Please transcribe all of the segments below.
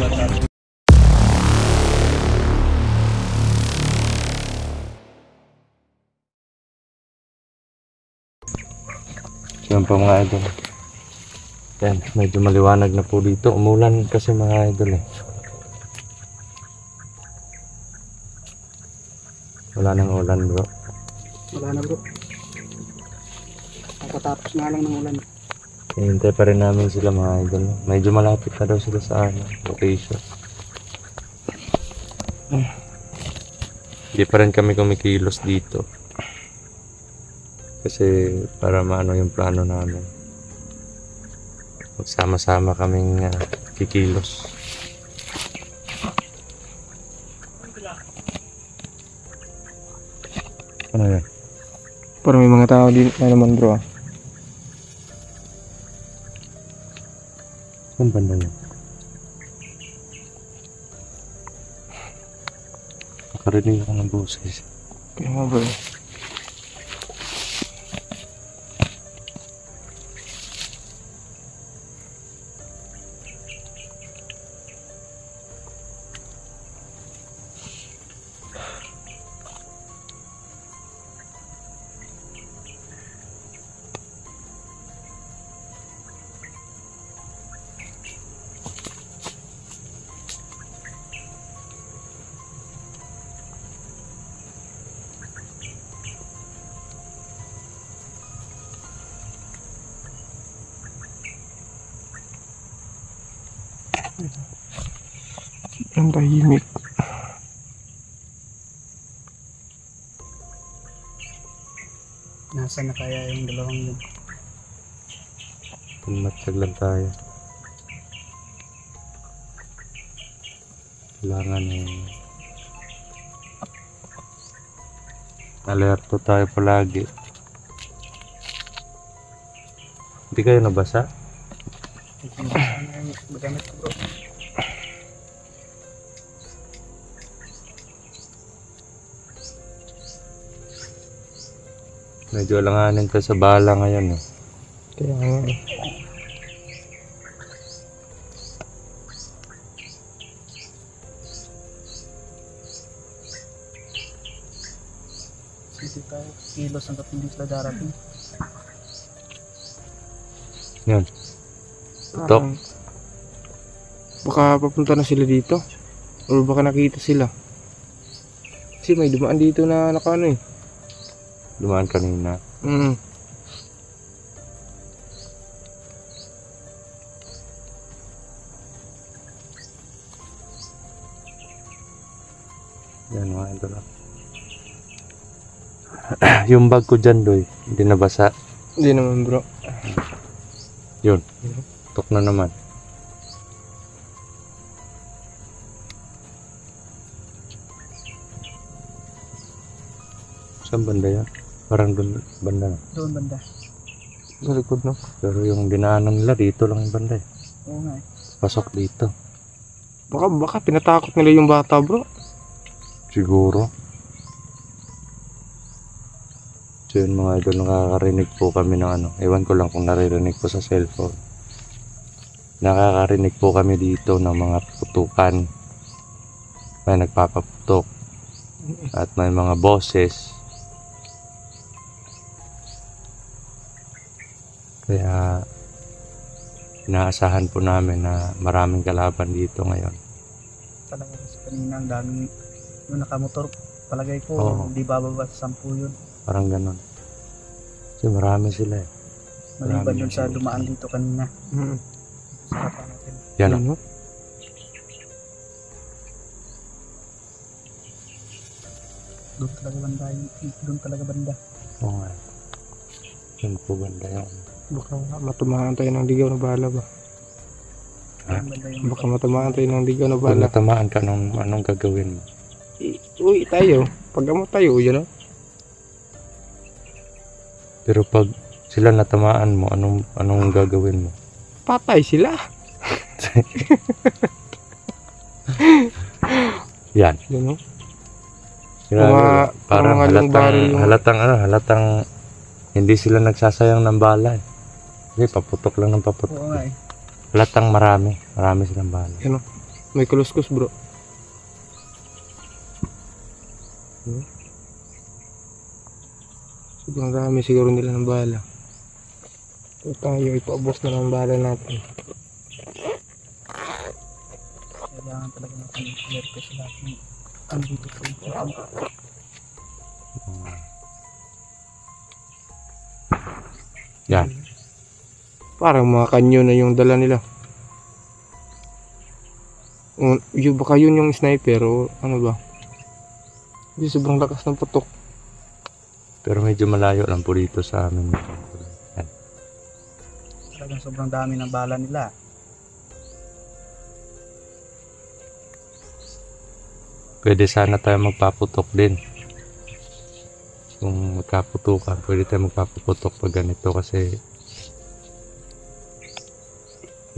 Yan po mga idol. Yan, medyo maliwanag na po dito. Umulan kasi mga idol eh. Wala nang ulan bro. Wala na bro. Nakatapos na lang ng ulan. Hintay pa rin namin sila mga idol. Medyo malapit na daw sila sa location. Hindi pa rin kami kumikilos dito. Kasi para maano yung plano namin. Magsama-sama kaming kikilos. Ano yan? Parang may mga tao dito na naman bro. Saan banda yan? Nakarinig ako ng boses. Kaya nga bro. Ang tahimik. Nasaan na kaya yung dalawang yun? Tumatag lang tayo. Kailangan alerto tayo palagi. Hindi kayo nabasa? Magamit ko bro. Medyo alanganin to sa bala ngayon eh. Kaya nga eh. Sisi tayo kilos hanggat hindi sila darating. Yan. Tutok. Baka papunta na sila dito. O baka nakita sila. Kasi may dumaan dito na nakano eh. Dumaan kanina. Yan mga idol. Yung bag ko dyan doy, hindi nabasa. Hindi naman bro. Yun. Tutok na naman. Saan banda yan? Parang doon banda na. Doon banda. Sa likod no? Pero yung dinaanan nila dito lang yung banda eh. Oo nga eh. Pasok dito. Baka pinatakot nila yung bata bro. Siguro. So yun mga idol, nakakarinig po kami ng ano. Ewan ko lang kung naririnig po sa cellphone. Nakakarinig po kami dito ng mga putukan. May nagpapaputok. At may mga boses. Kaya inaasahan po namin na maraming kalaban dito ngayon. Talaga kasi kanina ang daming yung nakamotor, palagay ko hindi bababa sa 10 yun. Parang ganon. Kasi marami sila eh. Maliban yun sa dumaan dito kanina. Sarapan natin. Yan o. Doon talaga banda yun. Doon talaga banda. Oo nga. Yan po banda yun. Baka matamaan tayo ng ligaw na bala ba? Ha? Baka matamaan tayo ng ligaw na Pag bala. natamaan ka, anong gagawin mo? Uy tayo. Paggamot tayo yun no? Pero pag sila natamaan mo, anong gagawin mo? Patay sila. Yan. Yun no? Grabe, parang mga halatang hindi sila nagsasayang ng bala eh. Hindi, paputok lang ng paputok. Oo nga eh. Halatang marami silang bala. Yun no? May kaluskos bro. Sobrang dami siguro nila ng bala. So tayo ipaubos na ng bala natin. Kailangan talaga natin i-clear kasi lahat ng andito po yung Yan. Parang mga kanyo na yung dala nila. Baka yun yung sniper o ano ba? Hindi, sobrang lakas ng putok. Pero medyo malayo lang po dito sa amin. Yan. talagang sobrang dami ng bala nila. Pwede sana tayo magpaputok din. Kung magkaputukan, pwede tayo magpaputok pag ganito kasi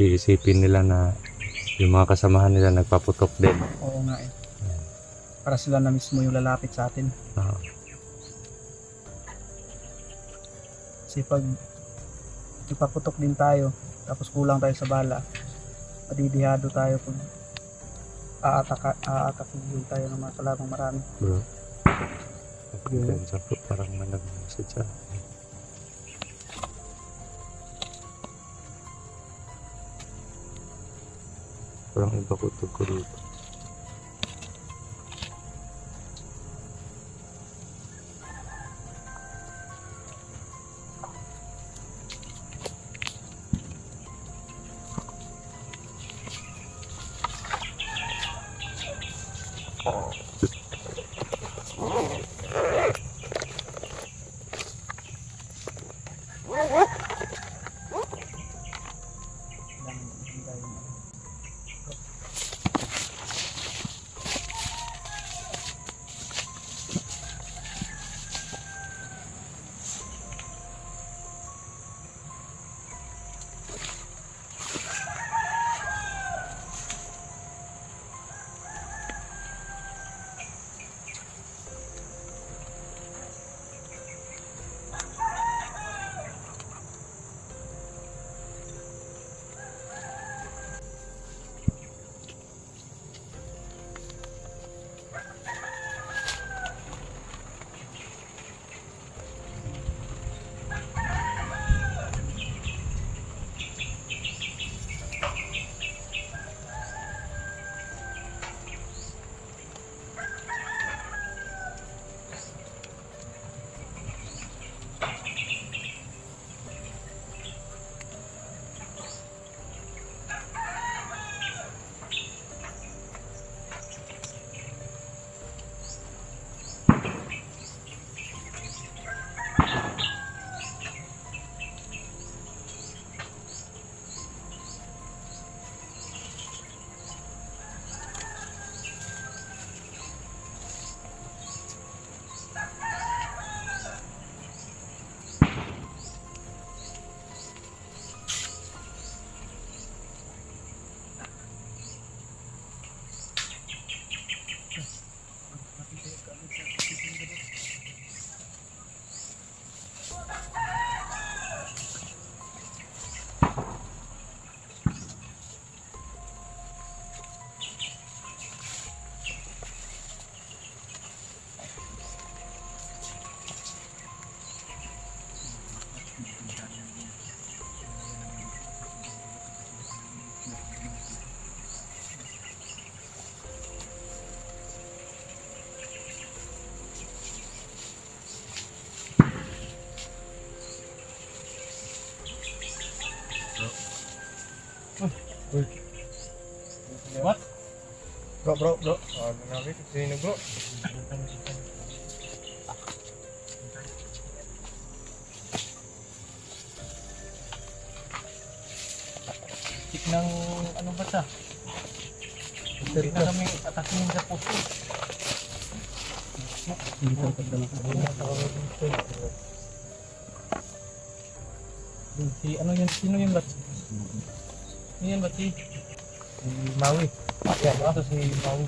iisipin nila na yung mga kasamahan nila nagpaputok din. Oo nga eh. Para sila na mismo yung lalapit sa atin. Kasi pag ipaputok din tayo, tapos kulang tayo sa bala, madidihado tayo pag aatakin din tayo ng mga kalabang marami. Bro, sa parang may nag-message sa akin. Parang iba kutog ko dito. What? Bro. Ano namin? Sino bro? Tik ng ano ba siya? Hindi na kami atakin sa puso. Si ano yun? Sino yun ba? Sino yun ba si? Si Maui. Yan, ito si Maui.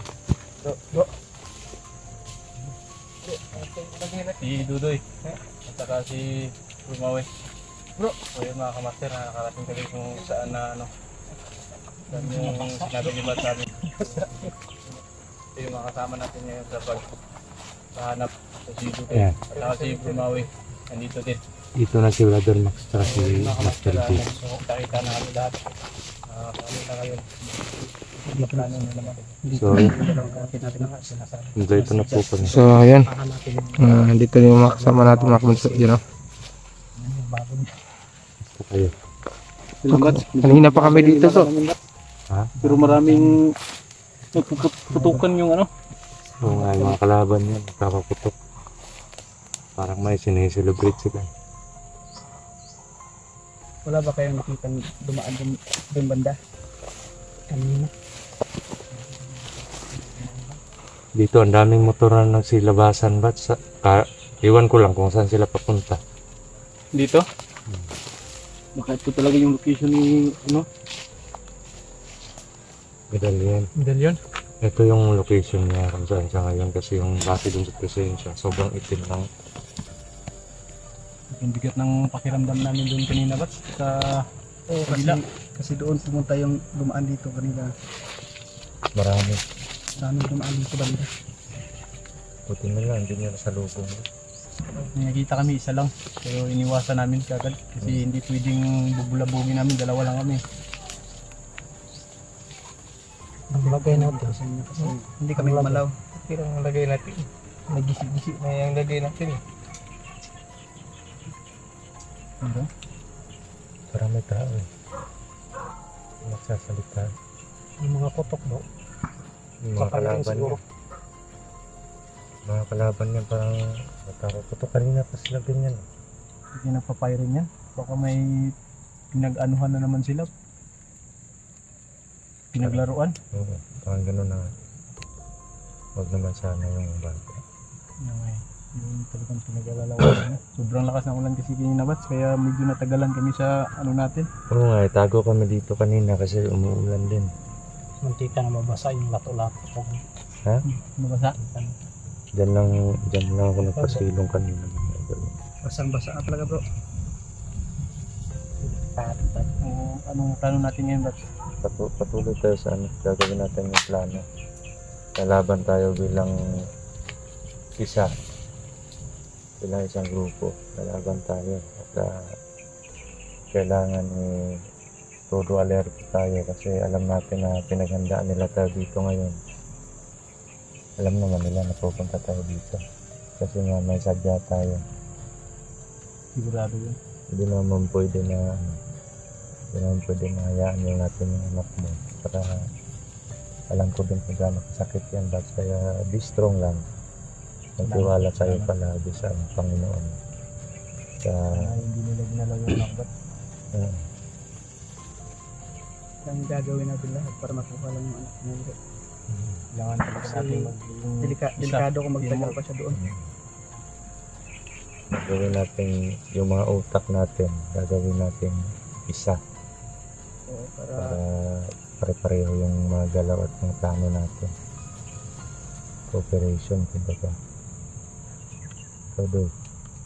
Bro. Si Dudoy. At saka si Rumawi. Bro, so yun mga kamaster na nakarating kami kung saan na ano. Saan yung sinabi ni Bat sa amin. Ito yung mga kasama natin ngayon sa paghahanap sa si Duque. Ayan. At saka si Brumawi. Nandito din. Dito na si Brother Max tsaka si Master P. So, nakita na kami lahat. Kami na ngayon. Plano na naman. So, dito na po kami. So, ayan. Dito na yung mga kasama natin mga kamunso. Yan o. Ito kayo. Kanina pa kami dito so. Ha? Pero maraming putukan yung ano. So, nga yung mga kalaban yan, nagkakaputok. Parang may sineselebrate sila. Wala ba kayong nakita dumaan doon banda? Kanina. Dito, ang daming motoran ng silabasan ba? Iwan ko lang kung saan sila papunta. Dito? Baka ito talaga yung location ni ano? Medallion. Medallion? Ito yung location niya kung saan siya ngayon kasi yung base dun sa presensya, sobrang itim lang. Yung bigat ng pakiramdam namin doon kanina ba? Kasi doon pumunta yung dumaan dito kanina. Marami. Saan dumaan dito banda? Buti na lang, hindi niya nasalubong. May nakita kami isa lang. Pero iniwasan namin kagad kasi hindi pwedeng bubulabugin namin. Dalawa lang kami. Ang lagay natin. Hindi kami malaw. Pero ang lagay natin. Nagisi-gisi na yung lagay natin eh. Ano? Parang may tao eh. Magsasalita. Yung mga kotok no? Yung mga kalaban niya. Mga kalaban niya parang nagkakaputok. Kanina pa sila ganyan. Hindi nagpapiring yan. Baka may pinag-anuhan na naman sila. Pinaglaruan. Oo, parang gano'n na. Huwag naman sana yung bago. Yung talagang pinag-alalawan. Sobrang lakas ng ulan kasi kininabat. Kaya medyo natagalan kami sa ano natin. Oo nga, tago kami dito kanina kasi umuulan din. Muntika na mabasa yung lato-lato. Ha? Mabasa? Diyan lang ako nagpasilong kanina. Basang-basa talaga bro. Anong plano natin ngayon bro? Patuloy tayo sa ano, gagawin natin yung plano. Lalaban tayo bilang isa. Bilang isang grupo. Lalaban tayo. At kailangan todo alert tayo kasi alam natin na pinaghandaan nila tayo dito ngayon. Alam naman nila na pupunta tayo dito. Kasi nga may sadya tayo. Sigurado yun. Hindi naman pwede na hayaan yung natin yung anak mo. Para alam ko din kung gaano kasakit yan. Kaya be strong lang. Magtiwala tayo palagi sa Panginoon. Hindi nila ginalaw yung nakbat. Ang gagawin natin lahat para makuha lang yung anak natin. Kailangan talaga natin delikado kung magtagal pa siya doon. Gagawin natin yung mga utak natin. Gagawin natin isa. Para pare-pareho yung mga galaw at mga plano natin. Cooperation, kumbaga. So,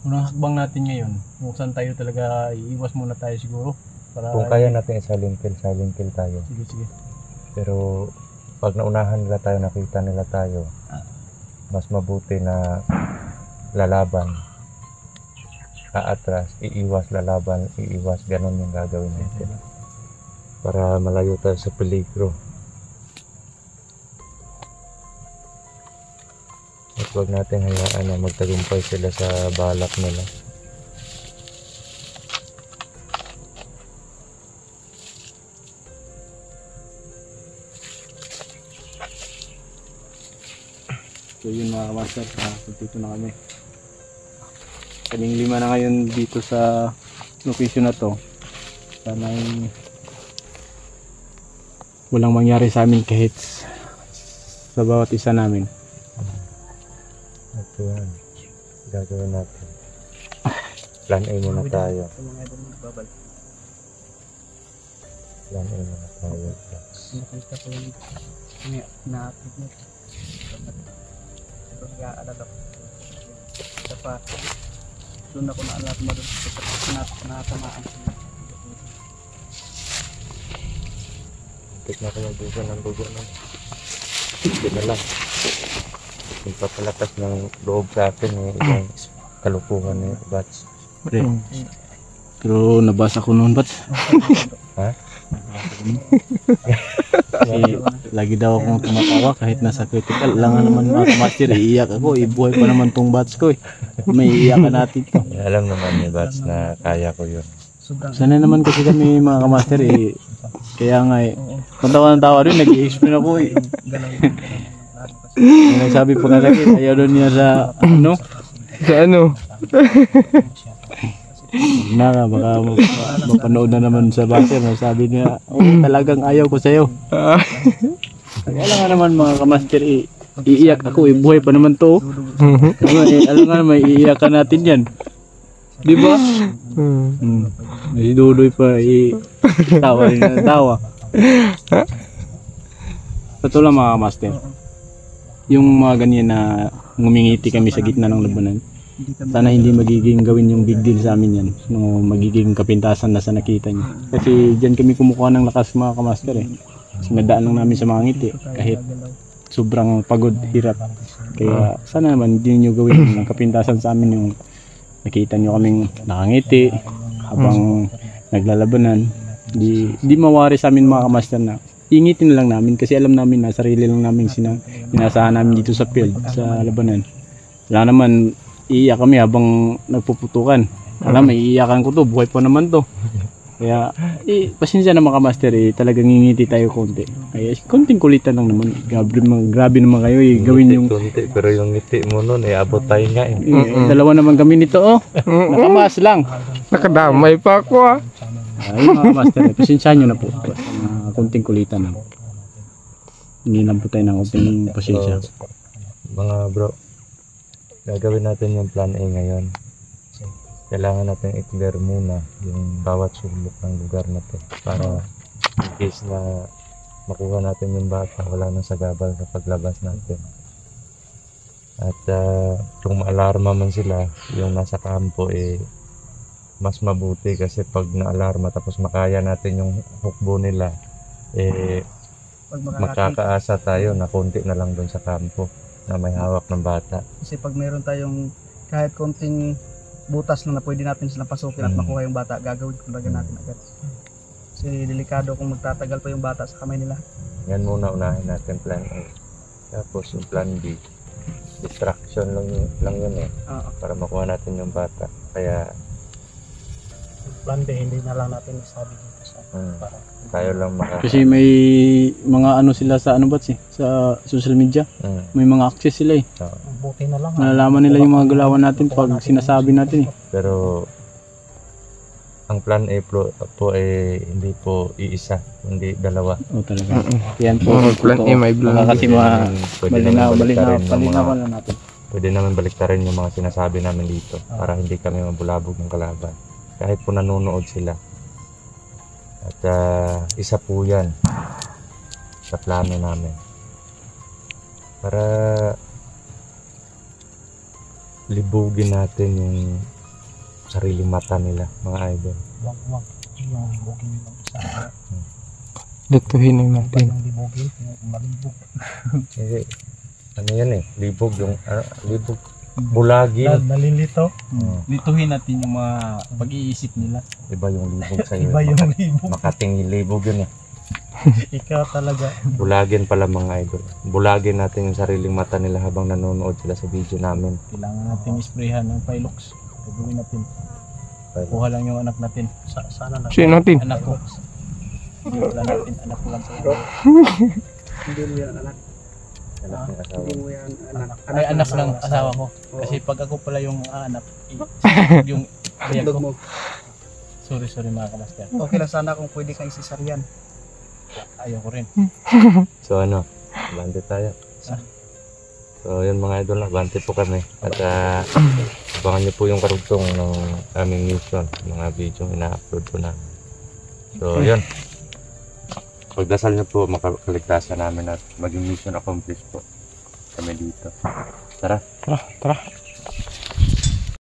unang hakbang natin ngayon, kung saan tayo talaga iiwas muna tayo siguro. Para kung kaya natin silent kill tayo. Sige. Pero pag naunahan nila tayo, nakita nila tayo, mas mabuti na lalaban, aatras, iiwas, lalaban, iiwas, ganun yung gagawin natin. Para malayo tayo sa peligro. At huwag natin hayaan na magtagumpay sila sa balak nila. So yun mga master, dito na kami. Kaming 5 na ngayon dito sa location na to. Sana walang mangyari sa amin kahit sa bawat isa namin. At yan, gagawin natin. Plan A muna tayo. Plan A muna tayo. Nakita ko yung na-upload mo. Nag-aalala ko. Dapat doon ako naalala mo doon sa natamaan. Tek na kayo dito ng dugo nun. Hindi na lang. Yung papalakas ng loob sa akin eh, yung kalukuhan ni Bats. Pre. Pero nabasa ko noon, Bats. Ha? Kasi lagi daw akong tumatawa kahit nasa critical. Lang naman mga kamaster, iiyak ako. Ibuhay pa naman tong Bats ko eh. May iiyakan natin to. Alam naman ni Bats na kaya ko yun. Sana naman kasi kami mga kamaster eh. Kaya nga eh. Kung tawa rin, nag-i-explain ako eh. Yung sabi pa nga lagi, ayaw doon niya sa ano? Sa ano? Na nga, baka mapanood na naman sa baser. Sabi niya, oh, talagang ayaw ko sa'yo. Kaya lang nga naman mga kamaster eh. Iiyak ako eh, buhay pa naman to. Alam nga naman, iiyakan natin yan. Di ba? Si Dudoy pa tawa rin na tawa. Totoo lang mga master. Yung mga ganyan na ngumingiti kami sa gitna ng labanan. Sana hindi magiging gawin yung big deal sa amin yan. No, magiging kapintasan na sa nakita niyo. Kasi dyan kami kumukuha ng lakas mga kamaster eh. Kasi nadaan lang namin sa mga ngiti. Kahit sobrang pagod, hirap. Kaya sana naman hindi nyo gawin ng kapintasan sa amin yung nakita nyo kaming nakangiti habang naglalabanan. Di mawari sa amin mga kamaster na ingitin lang namin kasi alam namin na sarili lang namin sinasahan namin dito sa field, sa labanan. Wala naman iiyak kami habang nagpuputukan. Alam, iiyakan ko to, buhay pa naman to. Kaya, pasensya na mga kamaster, talagang ngingiti tayo konti. Kaya, konting kulitan lang naman. Grabe naman kayo, gawin yung... Konti, pero yung ngiti mo nun, abot tayo nga eh. Dalawa naman kami nito, oh. Nakamas lang. Nakadamay pa ako ah. Ay, mga kamaster, pasensya nyo na po. Konting kulitan lang. Hindi lang po tayo ng konting pasensya. So, mga bro, gagawin natin yung plan A ngayon. Kailangan natin i-clear muna yung bawat sulok ng lugar na to para in case na makuha natin yung bata, wala nang sagabal sa paglabas natin. At kung maalarma man sila, yung nasa kampo mas mabuti kasi pag naalarma tapos makaya natin yung hukbo nila, makakaasa tayo na konti na lang doon sa kampo na may hawak ng bata. Kasi pag mayroon tayong kahit konting butas lang na pwede natin silang pasukin at makuha yung bata, gagawin talaga natin agad. Kasi delikado kung magtatagal pa yung bata sa kamay nila. Yan muna, unahin natin plan A. Tapos yung plan B, distraction lang yun eh. Para makuha natin yung bata. Kaya Plan B, hindi na lang natin isabi dito sa para tayo lang Kasi may mga ano sila sa ano ba sa social media. May mga access sila eh. buti na lang. Nalalaman nila yung mga galawan natin pag sinasabi natin eh. Pero ang plan A po hindi po iisa, hindi dalawa. Oo talaga. Yan po. Plan A, may plan B. Kasi malinaw lang natin. Pwede naman baliktarin yung mga sinasabi namin dito para hindi kami mabulabog ng kalaban. Kahit po nanonood sila. At isa po yan sa plano namin. Para libugin natin yung sariling mata nila, mga idol. Wag yung libugin ng isa. Lutuhin lang natin. Yung libugin, malibog. Kasi ano yan eh, libog yung libog, bulagin. Nalilito. Lituhin natin yung mga pag-iisip nila. Iba yung libog sa'yo. Iba yung libog. Makating libog yun eh. Ikaw talaga. Bulagin pala mga idol. Bulagin natin yung sariling mata nila habang nanonood sila sa video namin. Kailangan natin isprayhan ng Pilox. Gagawin natin. Kuha lang yung anak natin. Sana na. Sino natin? Anak ko. Wala natin. Anak ko lang sa iyo. Hindi mo yan anak. Anak ng asawa. Hindi mo yan anak. Ay, anak lang asawa ko. Kasi pag ako pala yung anak, yung ayak ko. Sorry mga kamaster. Okay lang sana kung pwede kang isisaryan. Ayaw ko rin. So ano, bante tayo. So yun mga idol, bante po kami. At abangan nyo po yung karugtong ng aming mission, mga video ina-upload po namin. So yun, pagdasal nyo po makaligtasan namin at maging mission accomplished po kami dito. Tara. Tara.